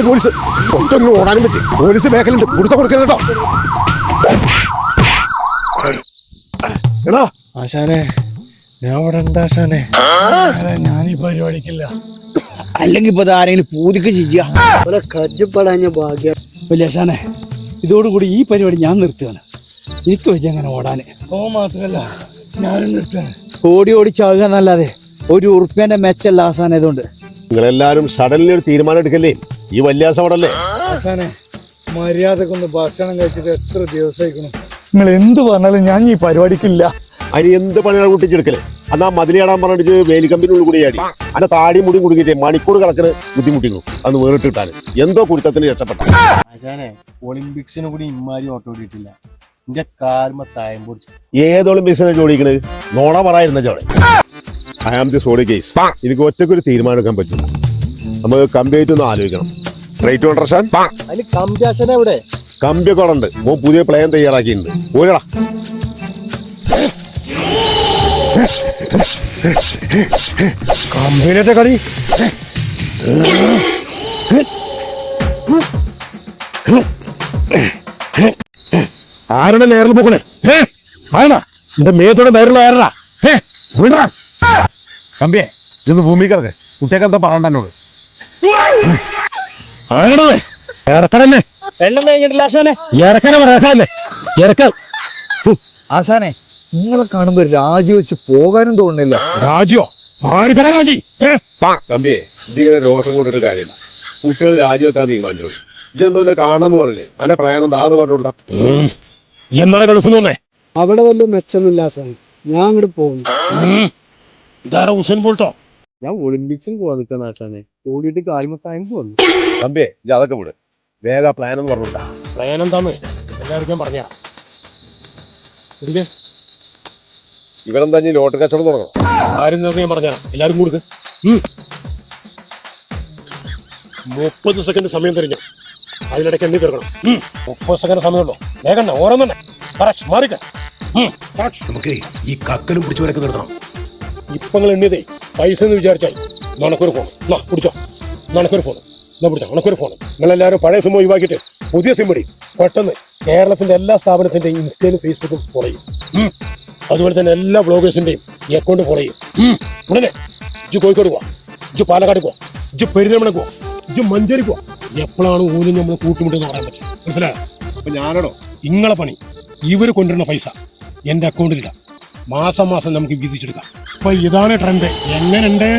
Police ഒറ്റൊന്നും ഓടാനും പറ്റി. Police മേഖലുണ്ട്, കൊടുത്ത കൊടുക്കണം കേട്ടോ. എടാ ആശാനെ, ഞാൻ ഇവിടെ ഉണ്ട് ആശാനെ. ഞാൻ ഈ പരിപാടിക്കില്ല. അല്ലെങ്കിൽ ഇപ്പൊ ആരെങ്കിലും പൂതിക്ക് ചെയ്യാ കജ്ജപ്പെടാഞ്ഞ ഭാഗ്യം. വലിയ ആശാനെ, ഇതോടുകൂടി ഈ പരിപാടി ഞാൻ നിർത്തുകയാണ്. എനിക്ക് വെച്ച് അങ്ങനെ ഓടാന്. ഓ മാത്രല്ല ഞാനും നിർത്തുകയാണ്. ഓടി ഓടിച്ചാകുക എന്നല്ലാതെ ഒരു ഉറുപ്പ്യന്റെ മെച്ചല്ല ആശാനെ. ഇതുകൊണ്ട് നിങ്ങളെല്ലാരും സഡൻലി ഒരു തീരുമാനം എടുക്കല്ലേ. ഈ വല്യാസം അവിടെ അല്ലേ. ആശാനെ, മര്യാദക്കൊന്ന് ഭക്ഷണം കഴിച്ചിട്ട് എത്ര ദിവസമായിക്കണം. നിങ്ങൾ എന്ത് പറഞ്ഞാലും ഞാൻ ഈ പരിപാടിക്കില്ല. അതിന് എന്ത് പണിയാണ് കുട്ടിച്ചെടുക്കല്? അന്നാ മതിലിയാടാൻ പറഞ്ഞിട്ട് വേലിക്കമ്പിനുള്ളിൽ കൂടി ആടി അന്റെ താടി മുടി കുടുങ്ങിയിട്ട് മണിക്കൂർ കണക്കിന് ബുദ്ധിമുട്ടിക്കുന്നു. അന്ന് വേറിട്ട് കിട്ടാൻ എന്തോ കുരുത്തത്തിന് രക്ഷപ്പെട്ട. ആശാനെ, ഒളിമ്പിക്സിന് കൂടി ഇമ്മാരി ഓട്ടോ ഓടിയിട്ടില്ല. എന്റെ കാൽമ തായം പൊടിച്ചു. ഏത് ഒളിമ്പിക്സിനെ ജോലിക്കണത്? നോണ പറയായിരുന്ന ചോടെ. I am the solely case. എനിക്ക് ഒറ്റയ്ക്കൊരു തീരുമാനം എടുക്കാൻ പറ്റും. നമുക്ക് കമ്പിയായിട്ട് ഒന്ന് ആലോചിക്കണം. റൈറ്റ് കോൺട്രഷൻ അതിന് കമ്പി ആശാനെ എവിടെ? കമ്പിയൊക്കെ അവിടെ ഉണ്ട്. മോൻ പുതിയ പ്ലാൻ തയ്യാറാക്കിയിട്ടുണ്ട്. ഓരടാ കമ്പനിയുടെ കളി. ആരുടെ നേരിൽ പോക്കണേ? എന്റെ മേത്തോടെ നേരിൽ ആരടാ? കമ്പിയെ ഇതൊന്ന് ഭൂമി കിടക്ക്. കുട്ടിയൊക്കെ എന്താ പറയണ്ട എന്നോട്? ഇറക്കണല്ലേ? വെള്ളം കഴിഞ്ഞിട്ടില്ല ആശാനെ. ഇറക്കാനേ ഇറക്കാൻ. ആശാനെ, നിങ്ങളെ കാണുമ്പോ രാജിവെച്ച് പോകാനും തോന്നുന്നില്ല. രാജിയോ? രാജി കമ്പിയെ ഇതിങ്ങനെ രോഷം കൊണ്ടിട്ട് കാര്യമില്ല. കുട്ടികൾ രാജിവെക്കാൻ തീരുമാനിച്ചോളൂ. ഇതെന്തോ കാണാന്ന് പറഞ്ഞേ. അന്റെ പ്രയാണം താന്ന് പറഞ്ഞോളാ. എന്നാലും ഗൾഫിൽ അവിടെ വലിയ മെച്ചൊന്നുമില്ല ആശാനെ. ഞാൻ അങ്ങോട്ട് പോകുന്നു. ഇതാരാ ഹുസൈൻ ബോൾട്ടോ? ഞാൻ ഒളിമ്പിക്സിന് പോവാൻ നിൽക്കുന്ന ആശാനെ. ഓടിയിട്ട് കാൽമ തായം പോന്നു. കമ്പിയെ ഇജ്ജ് അതൊക്കെ വിട്. വേഗ പ്ലാൻ എന്ന് പറഞ്ഞോണ്ടാ. പ്ലാൻ എന്താന്ന് എല്ലാവർക്കും പറഞ്ഞാ. ഇവരെന്താ ലോട്ടറി കച്ചവടം തുടങ്ങണം? ആരും ഞാൻ പറഞ്ഞാ. എല്ലാരും കൊടുക്ക്. 30 സെക്കൻഡ് സമയം തരിഞ്ഞു. അതിനിടയ്ക്ക് എണ്ണി തീർക്കണം. 30 സെക്കൻഡ് സമയമുള്ളൂ. വേഗം ഓരോന്നെ മാറിക്ക. നമുക്ക് ഈ കക്കലും പിടിച്ചവരൊക്കെ നിർത്തണം. ഇപ്പൊ നിങ്ങൾ എണ്ണിയതേ പൈസ എന്ന് വിചാരിച്ചായി. നണക്കൊരു ഫോൺ പിടിച്ചോ. നണക്കൊരു ഫോൺ പിടിച്ചോ. നണക്കൊരു ഫോൺ. നിങ്ങളെല്ലാവരും പഴയ സിം ഒഴിവാക്കിയിട്ട് പുതിയ സിം ഇടി. പെട്ടെന്ന് കേരളത്തിന്റെ എല്ലാ സ്ഥാപനത്തിന്റെയും ഇൻസ്റ്റയിലും ഫേസ്ബുക്കും ഫോളോ ചെയ്യും. അതുപോലെ തന്നെ എല്ലാ വ്ളോഗേഴ്സിന്റെയും ഈ അക്കൗണ്ട് ഫോളോ ചെയ്യും. ഉടനെ ഇജ്ജ് കോഴിക്കോട് പോവാ, ഇജ്ജ് പാലക്കാട് പോവാ, ഇജ്ജ് പെരിന്തൽമണ്ണ പോവാ, ഇജ്ജ് മഞ്ചേരി പോവാ. എപ്പോഴാണ് ഊരും നമ്മൾ കൂട്ടുമുട്ടെന്ന് പറയാൻ പറ്റും. മനസ്സിലായോ? അപ്പൊ ഞാനാണോ നിങ്ങളെ പണി? ഇവര് കൊണ്ടുവരുന്ന പൈസ എന്റെ അക്കൗണ്ടിലിടാം. മാസം മാസം നമുക്ക് വീതിച്ചെടുക്കാം. അപ്പൊ ഇതാണ് ട്രെൻഡ്. എങ്ങനെയുണ്ട്?